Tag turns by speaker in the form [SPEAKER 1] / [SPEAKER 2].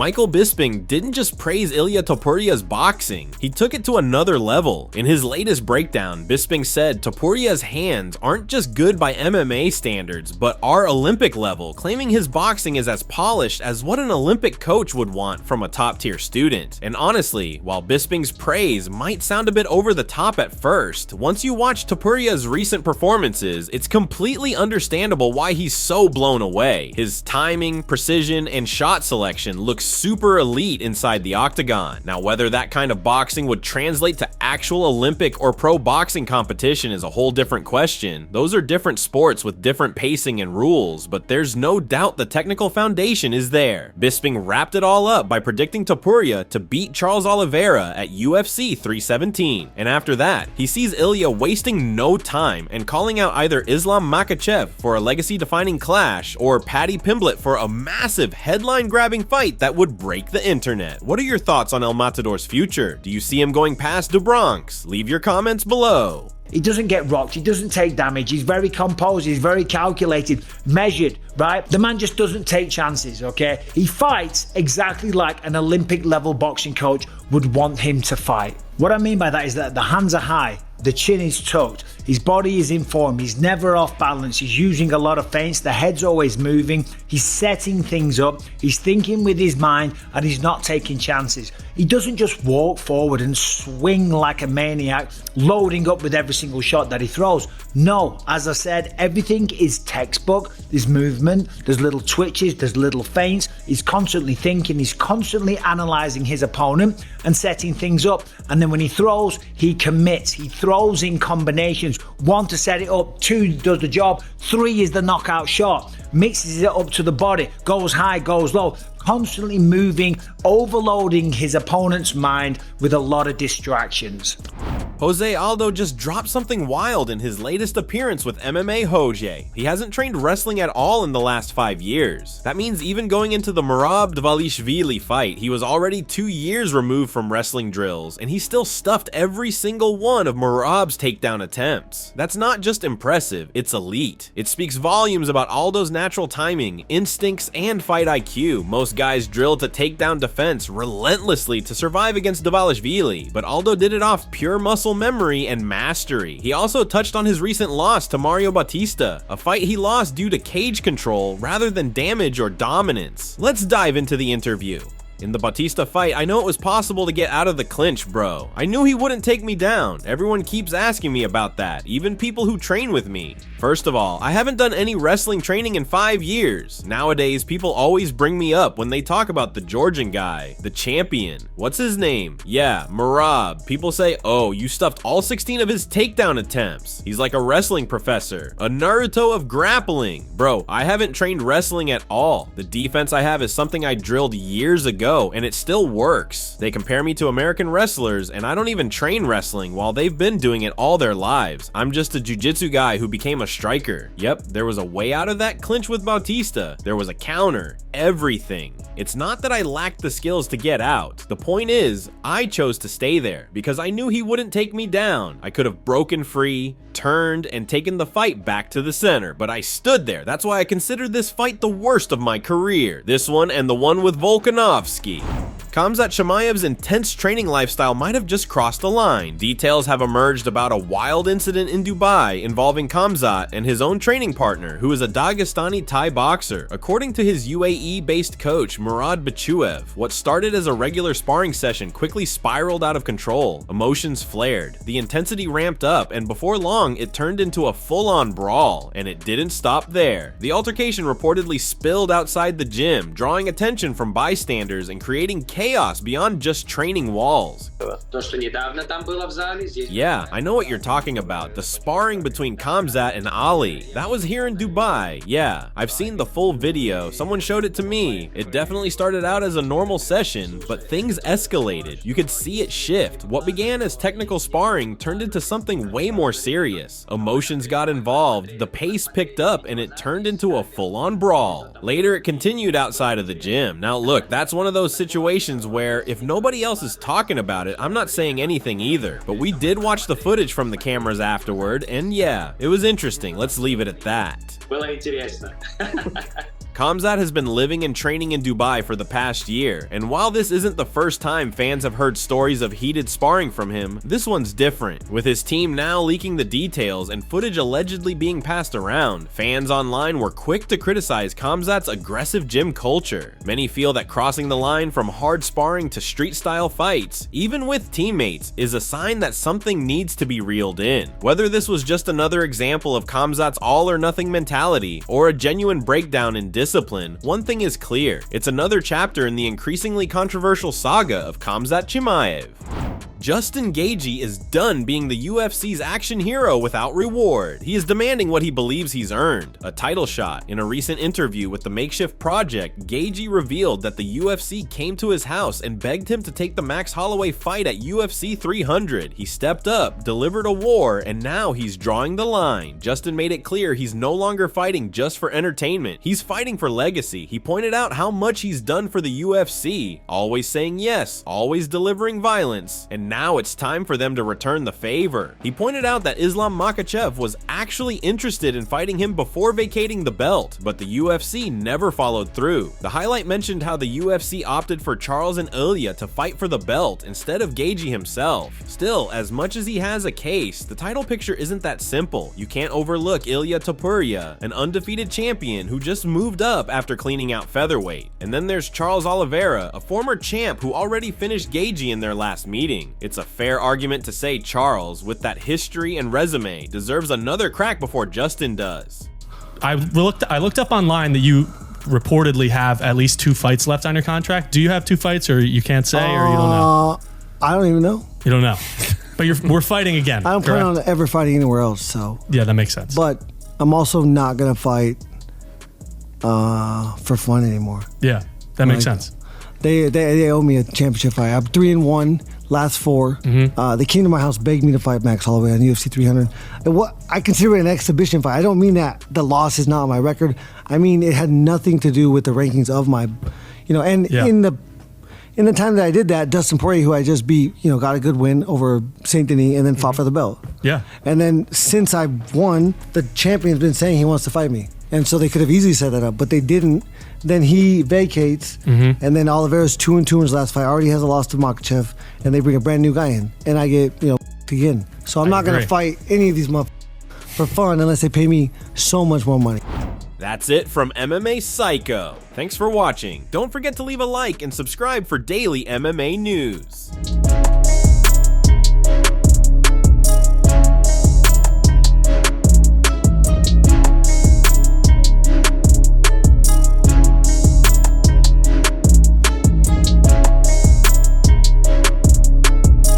[SPEAKER 1] Michael Bisping didn't just praise Ilia Topuria's boxing, he took it to another level. In his latest breakdown, Bisping said Topuria's hands aren't just good by MMA standards, but are Olympic level, claiming his boxing is as polished as what an Olympic coach would want from a top-tier student. And honestly, while Bisping's praise might sound a bit over the top at first, once you watch Topuria's recent performances, it's completely understandable why he's so blown away. His timing, precision, and shot selection looks super elite inside the octagon. Now, whether that kind of boxing would translate to actual Olympic or pro boxing competition is a whole different question. Those are different sports with different pacing and rules, but there's no doubt the technical foundation is there. Bisping wrapped it all up by predicting Topuria to beat Charles Oliveira at UFC 317. And after that, he sees Ilia wasting no time and calling out either Islam Makhachev for a legacy-defining clash or Paddy Pimblett for a massive headline-grabbing fight that would break the internet. What are your thoughts on El Matador's future? Do you see him going past Du Bronx? Leave your comments below.
[SPEAKER 2] He doesn't get rocked, he doesn't take damage, he's very composed, he's very calculated, measured, right? The man just doesn't take chances, okay? He fights exactly like an Olympic level boxing coach would want him to fight. What I mean by that is that the hands are high, the chin is tucked, his body is in form, he's never off balance, he's using a lot of feints, the head's always moving, he's setting things up, he's thinking with his mind, and he's not taking chances. He doesn't just walk forward and swing like a maniac, loading up with every single shot that he throws. No, as I said, everything is textbook. There's movement, there's little twitches, there's little feints. He's constantly thinking, he's constantly analyzing his opponent and setting things up. And then when he throws, he commits. He throws in combinations. 1 to set it up, 2 does the job, 3 is the knockout shot. Mixes it up to the body, goes high, goes low, constantly moving, overloading his opponent's mind with a lot of distractions.
[SPEAKER 1] Jose Aldo just dropped something wild in his latest appearance with MMA Jose. He hasn't trained wrestling at all in the last 5 years. That means even going into the Merab Dvalishvili fight, he was already 2 years removed from wrestling drills, and he still stuffed every single one of Merab's takedown attempts. That's not just impressive, it's elite. It speaks volumes about Aldo's natural timing, instincts, and fight IQ. Most guys drill to takedown defense relentlessly to survive against Dvalishvili, but Aldo did it off pure muscle memory and mastery. He also touched on his recent loss to Mario Bautista, a fight he lost due to cage control rather than damage or dominance. Let's dive into the interview. In the Bautista fight, I know it was possible to get out of the clinch, bro. I knew he wouldn't take me down. Everyone keeps asking me about that, even people who train with me. First of all, I haven't done any wrestling training in 5 years. Nowadays, people always bring me up when they talk about the Georgian guy, the champion. What's his name? Yeah, Merab. People say, oh, you stuffed all 16 of his takedown attempts. He's like a wrestling professor, a Naruto of grappling. Bro, I haven't trained wrestling at all. The defense I have is something I drilled years ago, and it still works. They compare me to American wrestlers, and I don't even train wrestling while they've been doing it all their lives. I'm just a jiu-jitsu guy who became a striker. Yep, there was a way out of that clinch with Bautista. There was a counter. Everything. It's not that I lacked the skills to get out. The point is, I chose to stay there because I knew he wouldn't take me down. I could have broken free, turned, and taken the fight back to the center, but I stood there. That's why I consider this fight the worst of my career. This one and the one with Volkanovski. Khamzat Chimaev's intense training lifestyle might have just crossed a line. Details have emerged about a wild incident in Dubai involving Khamzat and his own training partner, who is a Dagestani Thai boxer. According to his UAE-based coach, Merab Dvalishvili, what started as a regular sparring session quickly spiraled out of control. Emotions flared, the intensity ramped up, and before long, it turned into a full-on brawl, and it didn't stop there. The altercation reportedly spilled outside the gym, drawing attention from bystanders and creating chaos beyond just training walls. Yeah, I know what you're talking about. The sparring between Khamzat and Ali. That was here in Dubai. Yeah, I've seen the full video. Someone showed it to me. It definitely started out as a normal session, but things escalated. You could see it shift. What began as technical sparring turned into something way more serious. Emotions got involved, the pace picked up, and it turned into a full-on brawl. Later, it continued outside of the gym. Now look, that's one of those situations where if nobody else is talking about it, I'm not saying anything either. But we did watch the footage from the cameras afterward, and yeah, it was interesting. Let's leave it at that. Khamzat has been living and training in Dubai for the past year, and while this isn't the first time fans have heard stories of heated sparring from him, this one's different. With his team now leaking the details and footage allegedly being passed around, fans online were quick to criticize Khamzat's aggressive gym culture. Many feel that crossing the line from hard sparring to street-style fights, even with teammates, is a sign that something needs to be reeled in. Whether this was just another example of Khamzat's all-or-nothing mentality, or a genuine breakdown in discipline, one thing is clear: it's another chapter in the increasingly controversial saga of Khamzat Chimaev. Justin Gaethje is done being the UFC's action hero without reward. He is demanding what he believes he's earned, a title shot. In a recent interview with the Makeshift Project, Gaethje revealed that the UFC came to his house and begged him to take the Max Holloway fight at UFC 300. He stepped up, delivered a war, and now he's drawing the line. Justin made it clear he's no longer fighting just for entertainment. He's fighting for legacy. He pointed out how much he's done for the UFC, always saying yes, always delivering violence, and now it's time for them to return the favor. He pointed out that Islam Makhachev was actually interested in fighting him before vacating the belt, but the UFC never followed through. The highlight mentioned how the UFC opted for Charles and Ilia to fight for the belt instead of Gaethje himself. Still, as much as he has a case, the title picture isn't that simple. You can't overlook Ilia Topuria, an undefeated champion who just moved up after cleaning out featherweight. And then there's Charles Oliveira, a former champ who already finished Gaethje in their last meeting. It's a fair argument to say Charles, with that history and resume, deserves another crack before Justin does.
[SPEAKER 3] I looked up online that you reportedly have at least 2 fights left on your contract. Do you have 2 fights, or you can't say, or you don't know?
[SPEAKER 4] I don't even know.
[SPEAKER 3] You don't know. But we're fighting again.
[SPEAKER 4] I don't plan on ever fighting anywhere else, so.
[SPEAKER 3] Yeah, that makes sense.
[SPEAKER 4] But I'm also not going to fight for fun anymore.
[SPEAKER 3] Yeah, that makes sense.
[SPEAKER 4] They owe me a championship fight. I'm 3-1. Last 4. They came to my house, begged me to fight Max Holloway on UFC 300. And what I consider it an exhibition fight. I don't mean that the loss is not on my record. I mean it had nothing to do with the rankings of my, And in the time that I did that, Dustin Poirier, who I just beat, got a good win over Saint Denis, and then fought for the belt.
[SPEAKER 3] Yeah.
[SPEAKER 4] And then since I won, the champion's been saying he wants to fight me, and so they could have easily set that up, but they didn't. Then he vacates, and then Oliveira's 2-2 in his last fight. Already has a loss to Makhachev, and they bring a brand new guy in, and I get again. So I'm not gonna fight any of these motherfuckers for fun unless they pay me so much more money.
[SPEAKER 1] That's it from MMA Psycho. Thanks for watching. Don't forget to leave a like and subscribe for daily MMA news.